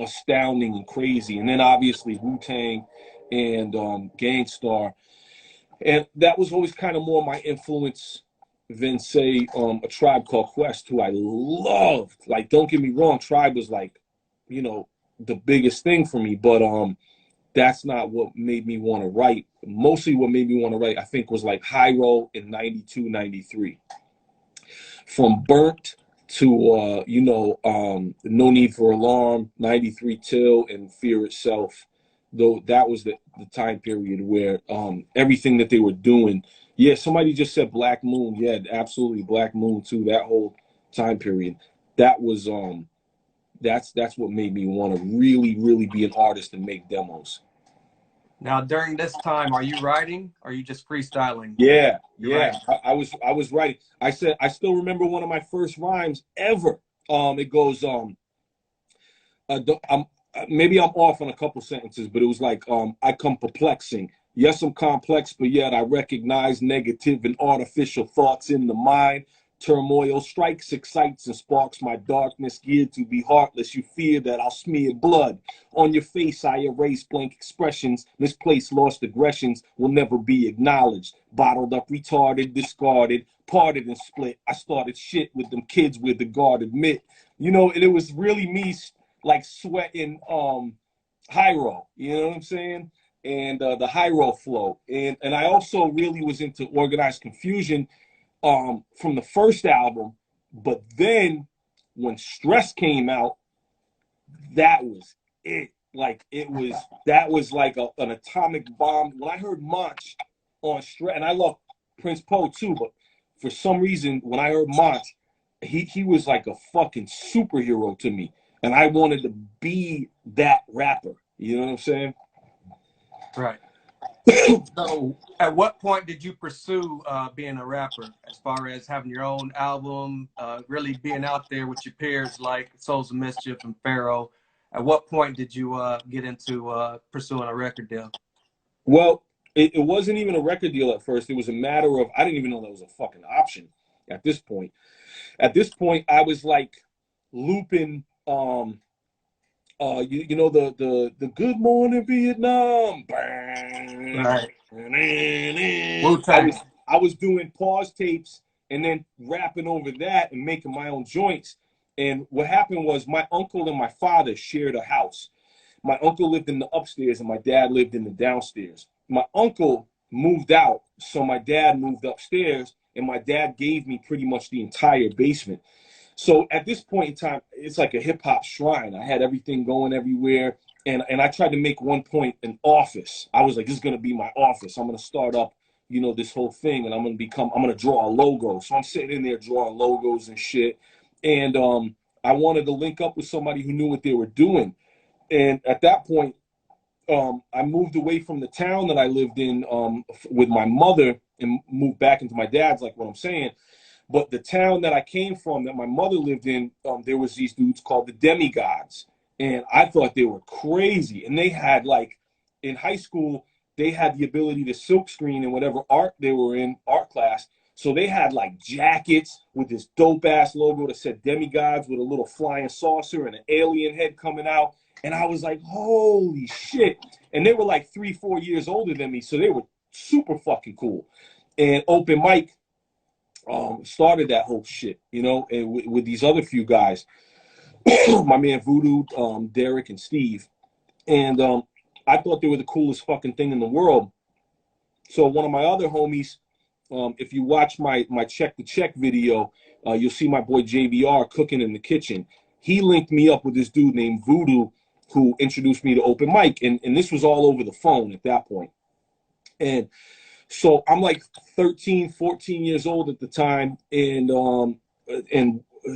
astounding and crazy. And then obviously Wu-Tang and Gangstar. And that was always kind of more my influence than, say, a Tribe Called Quest, who I loved. Like, don't get me wrong, Tribe was like, you know, the biggest thing for me. But that's not what made me want to write. Mostly what made me want to write, I think, was like Hyro in 92, 93. From Burnt to, No Need for Alarm, 93 Till, and Fear Itself. Though that was the time period where everything that they were doing. Yeah, somebody just said Black Moon. Yeah, absolutely, Black Moon too. That whole time period. That was that's what made me want to really, really be an artist and make demos. Now, during this time, are you writing or are you just freestyling? Yeah, You're yeah. writing. I was writing. I said I still remember one of my first rhymes ever. It goes I'm maybe I'm off on a couple sentences, but it was like I come perplexing. Yes, I'm complex, but yet I recognize negative and artificial thoughts in the mind. Turmoil strikes, excites, and sparks my darkness, geared to be heartless. You fear that I'll smear blood on your face. I erase blank expressions. Misplaced, lost aggressions will never be acknowledged. Bottled up, retarded, discarded, parted and split. I started shit with them kids with the guard admit. You know, and it was really me like sweating Hyro. You know what I'm saying? And the Hyro flow. And I also really was into Organized Confusion from the first album, but then when Stress came out, that was it. Like that was like an atomic bomb. When I heard Monch on Stress, and I love Prince Poe too, but for some reason when I heard Monch, he was like a fucking superhero to me, and I wanted to be that rapper. You know what I'm saying? Right. So, at what point did you pursue being a rapper, as far as having your own album, really being out there with your peers like Souls of Mischief and Pharaoh? At what point did you get into pursuing a record deal? Well, it wasn't even a record deal at first. It was a matter of I didn't even know that was a fucking option at this point. At this point, I was like looping you know the Good Morning Vietnam. Right. I Wu-Tang. was I was doing pause tapes and then rapping over that and making my own joints. And what happened was my uncle and my father shared a house. My uncle lived in the upstairs and my dad lived in the downstairs. My uncle moved out, so my dad moved upstairs, and my dad gave me pretty much the entire basement. So at this point in time, it's like a hip hop shrine. I had everything going everywhere. And I tried to make one point an office. I was like, this is gonna be my office. I'm gonna start up, you know, this whole thing, and I'm gonna draw a logo. So I'm sitting in there drawing logos and shit. And I wanted to link up with somebody who knew what they were doing. And at that point, I moved away from the town that I lived in with my mother and moved back into my dad's, like what I'm saying. But the town that I came from, that my mother lived in, there was these dudes called the Demigods, and I thought they were crazy. And they had like, in high school, they had the ability to silk screen in whatever art they were in, art class. So they had like jackets with this dope ass logo that said Demigods with a little flying saucer and an alien head coming out. And I was like, holy shit. And they were like 3, 4 years older than me. So they were super fucking cool. And Open Mic started that whole shit, you know, and with these other few guys, my man Voodoo, Derek, and Steve. And I thought they were the coolest fucking thing in the world. So one of my other homies, if you watch my Check the Check video, you'll see my boy JVR cooking in the kitchen. He linked me up with this dude named Voodoo who introduced me to Open Mic. And this was all over the phone at that point. And so I'm like 13, 14 years old at the time. And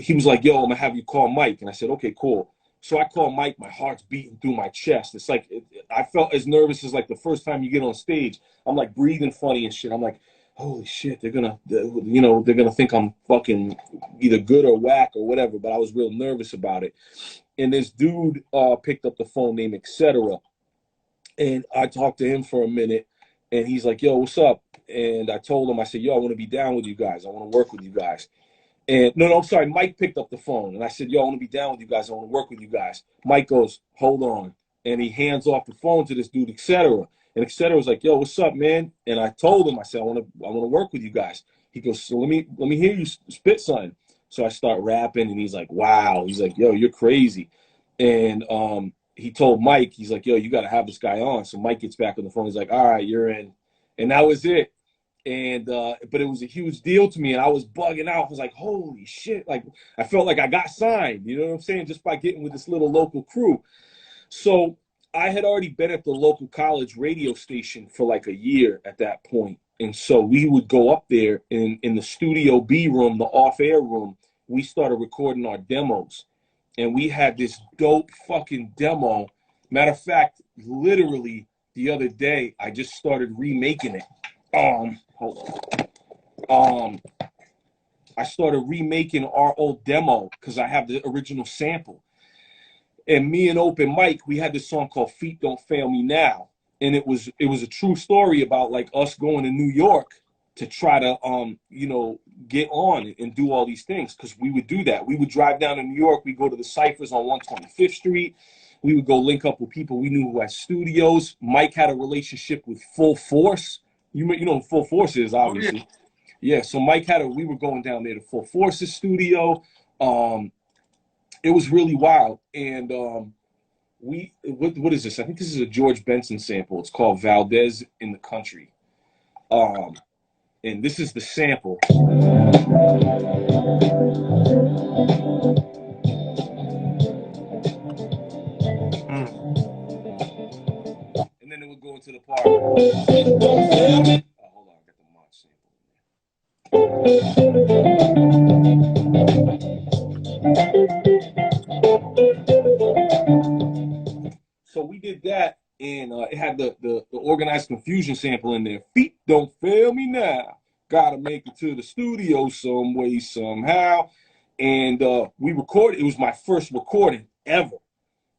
he was like, yo, I'm gonna have you call Mike. And I said, okay, cool. So I call Mike, my heart's beating through my chest. It's like, I felt as nervous as like the first time you get on stage. I'm like breathing funny and shit. I'm like, holy shit, they're gonna think I'm fucking either good or whack or whatever. But I was real nervous about it. And this dude picked up the phone named Etc. And I talked to him for a minute. And he's like, yo, what's up? And I told him, I said, yo, I want to be down with you guys. I want to work with you guys. And no, I'm sorry. Mike picked up the phone, and I said, "Yo, I want to be down with you guys. I want to work with you guys." Mike goes, "Hold on," and he hands off the phone to this dude, etc. And etc. was like, "Yo, what's up, man?" And I told him, I said, I want to work with you guys." He goes, "So let me hear you spit, son." So I start rapping, and he's like, "Wow." He's like, "Yo, you're crazy." And he told Mike, he's like, "Yo, you got to have this guy on." So Mike gets back on the phone. He's like, "All right, you're in," and that was it. And but it was a huge deal to me, and I was bugging out. I was like, holy shit, like I felt like I got signed, you know what I'm saying, just by getting with this little local crew. So I had already been at the local college radio station for like a year at that point, and so we would go up there in the studio B room, the off-air room. We started recording our demos, and we had this dope fucking demo. Matter of fact, literally the other day I just started remaking it. Hold on. I started remaking our old demo because I have the original sample. And me and Open Mike, we had this song called "Feet Don't Fail Me Now," and it was a true story about like us going to New York to try to get on and do all these things, because we would do that. We would drive down to New York. We go to the ciphers on 125th Street. We would go link up with people we knew who had studios. Mike had a relationship with Full Force. You know what Full Force is, obviously. Oh, yeah. So Mike we were going down there to Full Force's studio. It was really wild. And what is this? I think this is a George Benson sample. It's called Valdez in the Country. And this is the sample. And then it would go into the part. Hold on, I got the mod sample. So we did that, and it had the Organized Confusion sample in there. Feet don't fail me now. Gotta make it to the studio some way, somehow. And we recorded. It was my first recording ever.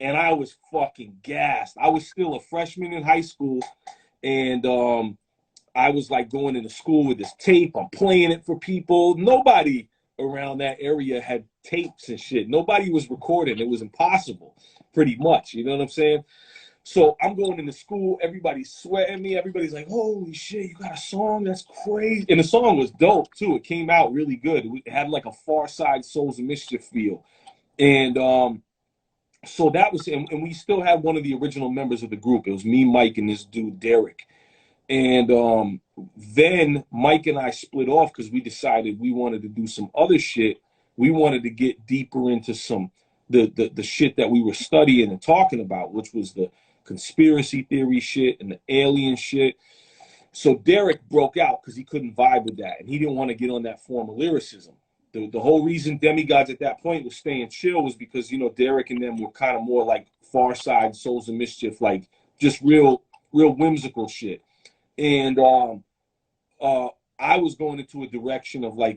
And I was fucking gassed. I was still a freshman in high school. And I was like going into school with this tape. I'm playing it for people. Nobody around that area had tapes and shit. Nobody was recording. It was impossible, pretty much. You know what I'm saying? So I'm going into school. Everybody's sweating me. Everybody's like, holy shit, you got a song? That's crazy. And the song was dope, too. It came out really good. It had like a Far Side Souls of Mischief feel. And so that was, and we still had one of the original members of the group. It was me, Mike, and this dude, Derek. And then Mike and I split off because we decided we wanted to do some other shit. We wanted to get deeper into some the shit that we were studying and talking about, which was the conspiracy theory shit and the alien shit. So Derek broke out because he couldn't vibe with that, and he didn't want to get on that form of lyricism. The whole reason Demigods at that point was staying chill was because, you know, Derek and them were kind of more like Far Side, Souls of Mischief, like just real whimsical shit. And I was going into a direction of like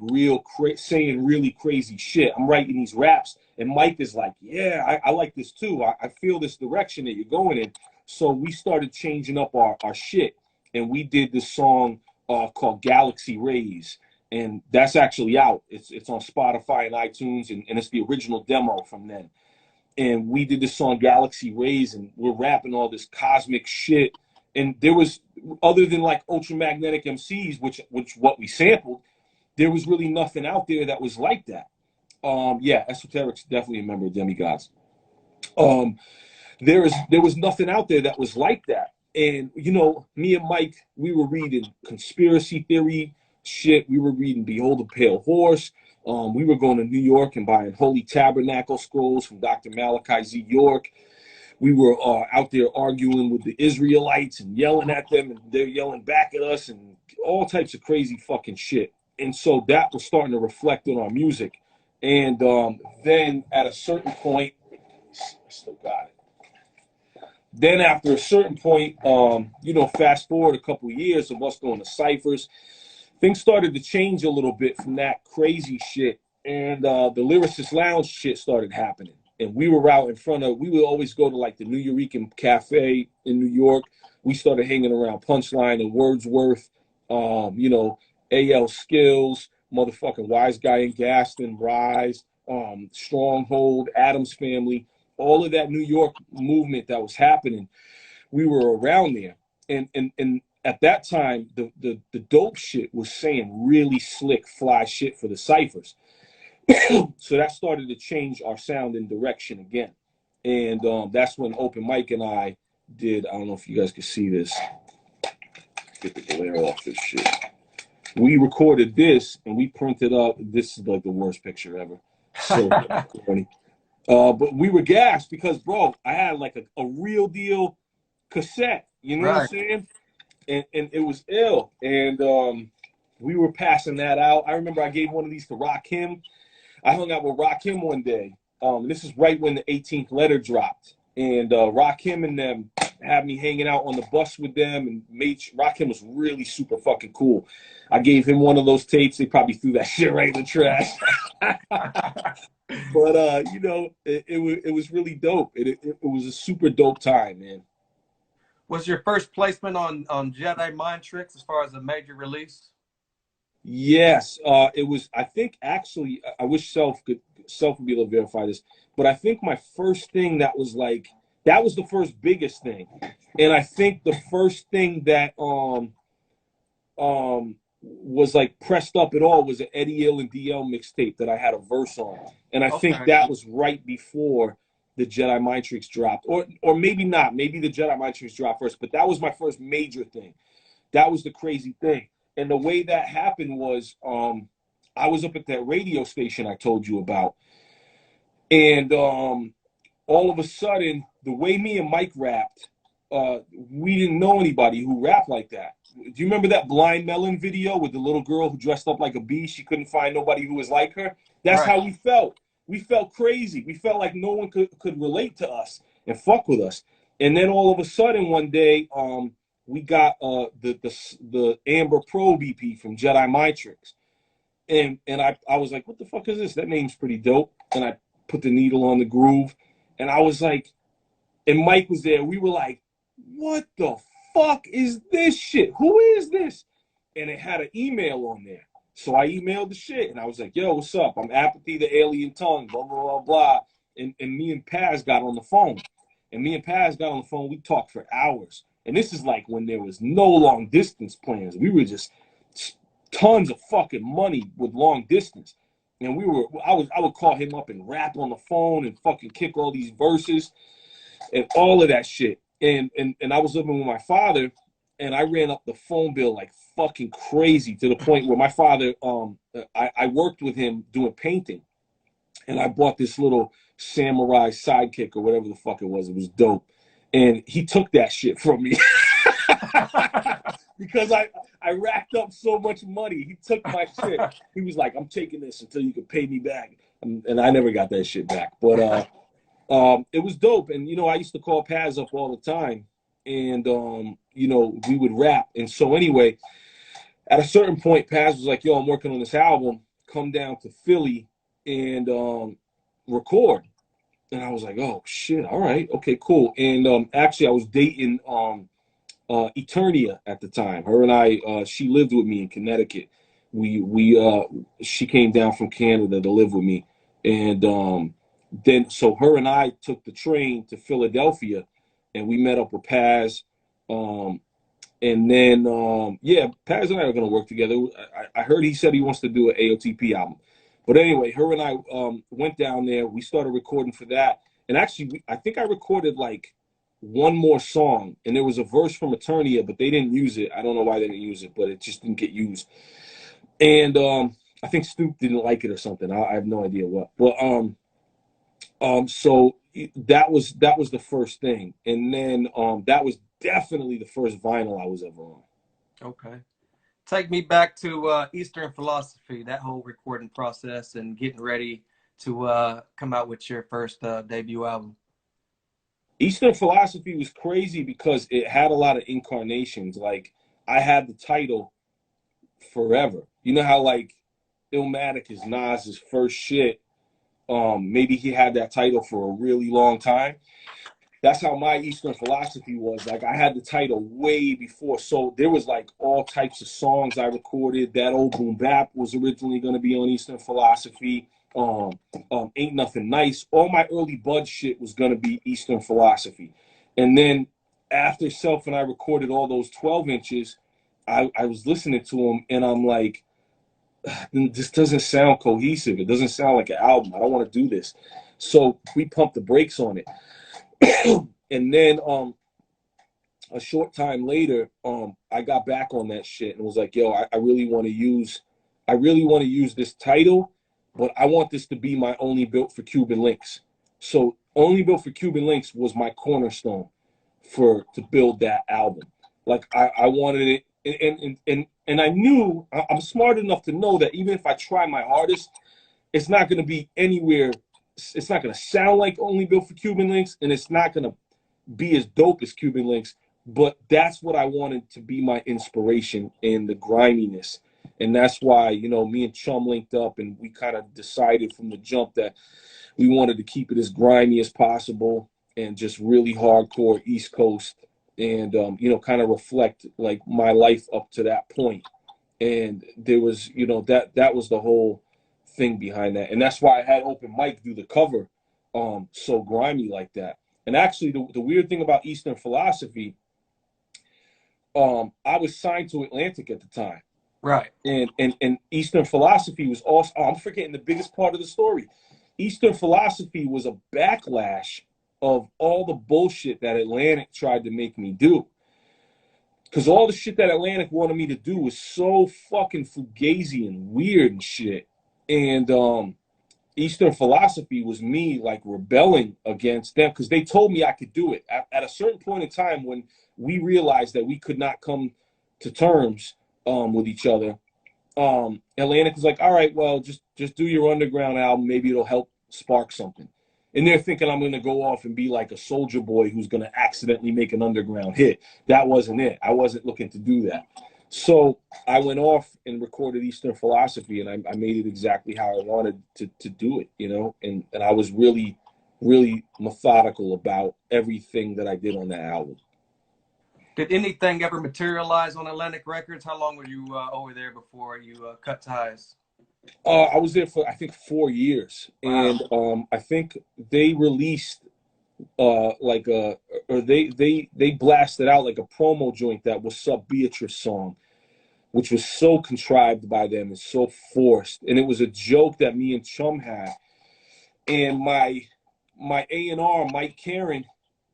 saying really crazy shit. I'm writing these raps, and Mike is like, yeah, I like this too. I feel this direction that you're going in. So we started changing up our shit, and we did this song called Galaxy Rays. And that's actually out. It's on Spotify and iTunes, and it's the original demo from then. And we did this song Galaxy Rays, and we're rapping all this cosmic shit. And there was, other than like Ultramagnetic MCs, which what we sampled, there was really nothing out there that was like that. Yeah, Esoteric's definitely a member of Demigods. There was nothing out there that was like that. And you know, me and Mike, we were reading conspiracy theory shit. We were reading Behold the Pale Horse. We were going to New York and buying Holy Tabernacle scrolls from Dr. Malachi Z. York. We were out there arguing with the Israelites and yelling at them, and they're yelling back at us, and all types of crazy fucking shit. And so that was starting to reflect on our music. And then at a certain point, I still got it. Then after a certain point, fast forward a couple of years of us going to ciphers, things started to change a little bit from that crazy shit, and the Lyricist Lounge shit started happening. And we were out in front of, we would always go to like the New Eurekan Cafe in New York. We started hanging around Punchline and Wordsworth, A.L. Skills, motherfucking Wise Guy and Gaston, Rise, Stronghold, Adams Family, all of that New York movement that was happening. We were around there, and at that time, the dope shit was saying really slick, fly shit for the ciphers. So that started to change our sound and direction again. And that's when Open Mike and I did, I don't know if you guys can see this. Get the glare off this shit. We recorded this and we printed up. This is like the worst picture ever. So funny. But we were gassed because, bro, I had like a real deal cassette. You know what I'm saying? And it was ill. And we were passing that out. I remember I gave one of these to Rakim. I hung out with Rakim one day. This is right when the 18th letter dropped. And Rakim and them had me hanging out on the bus with them. And Rakim was really super fucking cool. I gave him one of those tapes. They probably threw that shit right in the trash. But, you know, it was really dope. It was a super dope time, man. Was your first placement on Jedi Mind Tricks as far as a major release? Yes, it was. I think actually, I wish Self would be able to verify this, but I think my first thing that was the first biggest thing, and I think the first thing that was like pressed up at all was an Eddie Ill and DL mixtape that I had a verse on, and I think that was right before the Jedi Mind Tricks dropped, or maybe not. Maybe the Jedi Mind Tricks dropped first, but that was my first major thing. That was the crazy thing. And the way that happened was I was up at that radio station I told you about. And all of a sudden, the way me and Mike rapped, we didn't know anybody who rapped like that. Do you remember that Blind Melon video with the little girl who dressed up like a bee? She couldn't find nobody who was like her. That's how we felt. We felt crazy. We felt like no one could relate to us and fuck with us. And then all of a sudden, one day, we got the Amber Pro BP from Jedi Mind Tricks. And I was like, what the fuck is this? That name's pretty dope. And I put the needle on the groove. And I was like, and Mike was there. We were like, what the fuck is this shit? Who is this? And it had an email on there. So I emailed the shit. And I was like, yo, what's up? I'm Apathy, the alien tongue, blah, blah, blah, blah. And me and Paz got on the phone. We talked for hours. And this is like when there was no long distance plans. We were just tons of fucking money with long distance. And I would call him up and rap on the phone and fucking kick all these verses and all of that shit. And I was living with my father, and I ran up the phone bill like fucking crazy to the point where my father, I worked with him doing painting. And I bought this little samurai sidekick or whatever the fuck it was. It was dope. And he took that shit from me because I racked up so much money. He took my shit. He was like, I'm taking this until you can pay me back. And I never got that shit back. But it was dope. And, you know, I used to call Paz up all the time. And, you know, we would rap. And so anyway, at a certain point, Paz was like, yo, I'm working on this album. Come down to Philly and record. And I was like, oh shit, all right, okay, cool. And actually I was dating Eternia at the time. Her and I, she lived with me in Connecticut. She came down from Canada to live with me. And then so her and I took the train to Philadelphia and we met up with Paz. And then yeah, Paz and I are gonna work together. I heard he said he wants to do an AOTP album. But anyway, her and I went down there. We started recording for that. And actually, I think I recorded like one more song. And there was a verse from Eternia, but they didn't use it. I don't know why they didn't use it, but it just didn't get used. And I think Stoop didn't like it or something. I have no idea what. But so that was the first thing. And then that was definitely the first vinyl I was ever on. Okay. Take me back to Eastern Philosophy, that whole recording process and getting ready to come out with your first debut album. Eastern Philosophy was crazy because it had a lot of incarnations. Like, I had the title Forever. You know how, like, Illmatic is Nas's first shit? Maybe he had that title for a really long time. that's how my Eastern philosophy was. Like I had the title way before, so there was like all types of songs I recorded. That old boom bap was originally going to be on Eastern philosophy. Ain't Nothing Nice. All my early Bud shit was going to be Eastern philosophy, and then after Self and I recorded all those 12 inches, I was listening to them, and I'm like, this doesn't sound cohesive. It doesn't sound like an album. I don't want to do this. So we pumped the brakes on it. And then a short time later, I got back on that shit and was like, yo, I really want to use this title, but I want this to be my Only Built for Cuban Links. So Only Built for Cuban Links was my cornerstone to build that album. Like I wanted it, and I knew I'm smart enough to know that even if I try my hardest, it's not going to be anywhere. It's not going to sound like Only Built for Cuban Links, and it's not going to be as dope as Cuban Links. But that's what I wanted to be my inspiration in the griminess. And that's why, you know, me and Chum linked up and we kind of decided from the jump that we wanted to keep it as grimy as possible and just really hardcore East Coast and, you know, kind of reflect like my life up to that point. And there was, you know, that was the whole thing behind that. And that's why I had Open Mike do the cover so grimy like that. And actually, the weird thing about Eastern philosophy, I was signed to Atlantic at the time. Right. And Eastern philosophy was also, I'm forgetting the biggest part of the story. Eastern philosophy was a backlash of all the bullshit that Atlantic tried to make me do. Because all the shit that Atlantic wanted me to do was so fucking fugazi and weird and shit. And Eastern philosophy was me like rebelling against them because they told me I could do it. At a certain point in time when we realized that we could not come to terms with each other, Atlantic was like, all right, well, just do your underground album. Maybe it'll help spark something. And they're thinking I'm going to go off and be like a Soldier Boy who's going to accidentally make an underground hit. That wasn't it. I wasn't looking to do that. So I went off and recorded Eastern philosophy, and I made it exactly how I wanted to do it, you know, and I was really, really methodical about everything that I did on that album. Did anything ever materialize on Atlantic Records? How long were you over there before you cut ties? I was there for I think 4 years, and I think they released like a or they blasted out like a promo joint that was Sub Beatrice song, which was so contrived by them and so forced. And it was a joke that me and Chum had. And my A&R, Mike Karen,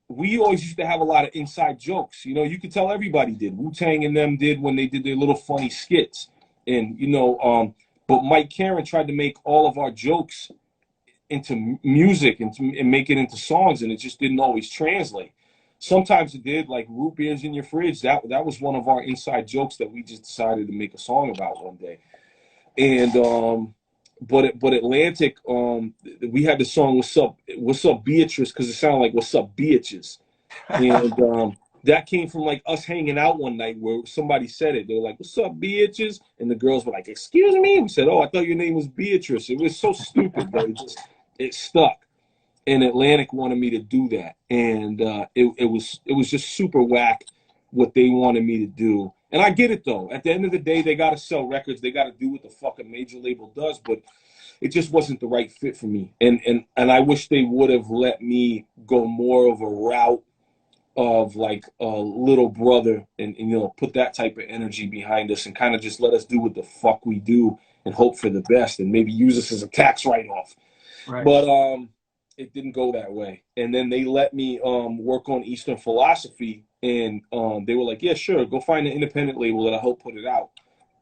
we always used to have a lot of inside jokes. You know, you could tell everybody did. Wu-Tang and them did when they did their little funny skits. And, you know, but Mike Karen tried to make all of our jokes into music and make it into songs, and it just didn't always translate. Sometimes it did, like root beers in your fridge. That was one of our inside jokes that we just decided to make a song about one day. And but Atlantic, we had the song What's Up Beatrice, because it sounded like What's Up Beaches. And that came from like us hanging out one night where somebody said it. They were like, "What's up, Beatrice?" And the girls were like, "Excuse me?" We said, "Oh, I thought your name was Beatrice." It was so stupid, but it stuck. And Atlantic wanted me to do that, and it was just super whack what they wanted me to do. And I get it though. At the end of the day, they got to sell records. They got to do what the fuck a major label does, but it just wasn't the right fit for me. And I wish they would have let me go more of a route of like a little brother and you know, put that type of energy behind us and kind of just let us do what the fuck we do and hope for the best and maybe use us as a tax write-off. Right. But it didn't go that way. And then they let me work on Eastern philosophy, and they were like, yeah, sure, go find an independent label that I help put it out.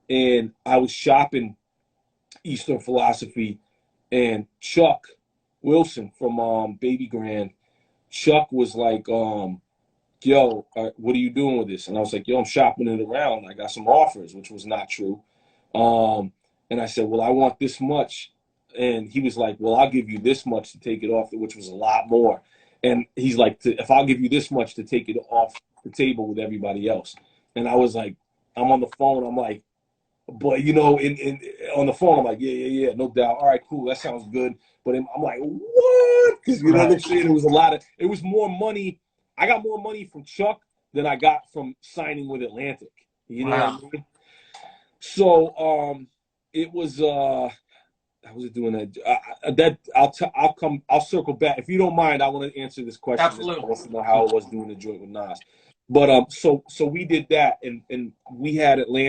And I was shopping Eastern philosophy, and Chuck Wilson from Baby Grand, Chuck was like, yo, what are you doing with this? And I was like, yo, I'm shopping it around. I got some offers, which was not true. And I said, well, I want this much. And he was like, well, I'll give you this much to take it off, which was a lot more. And he's like, if I'll give you this much to take it off the table with everybody else. And I was like, I'm on the phone. I'm like, But you know, on the phone, I'm like, yeah, no doubt. All right, cool, that sounds good. But I'm like, what? Because you know what I'm saying? It was a lot of. It was more money. I got more money from Chuck than I got from signing with Atlantic. You know what I mean? So it was I was doing that. I'll circle back if you don't mind. I want to answer this question. Absolutely. I want to know how it was doing the joint with Nas. But so we did that, and we had Atlanta.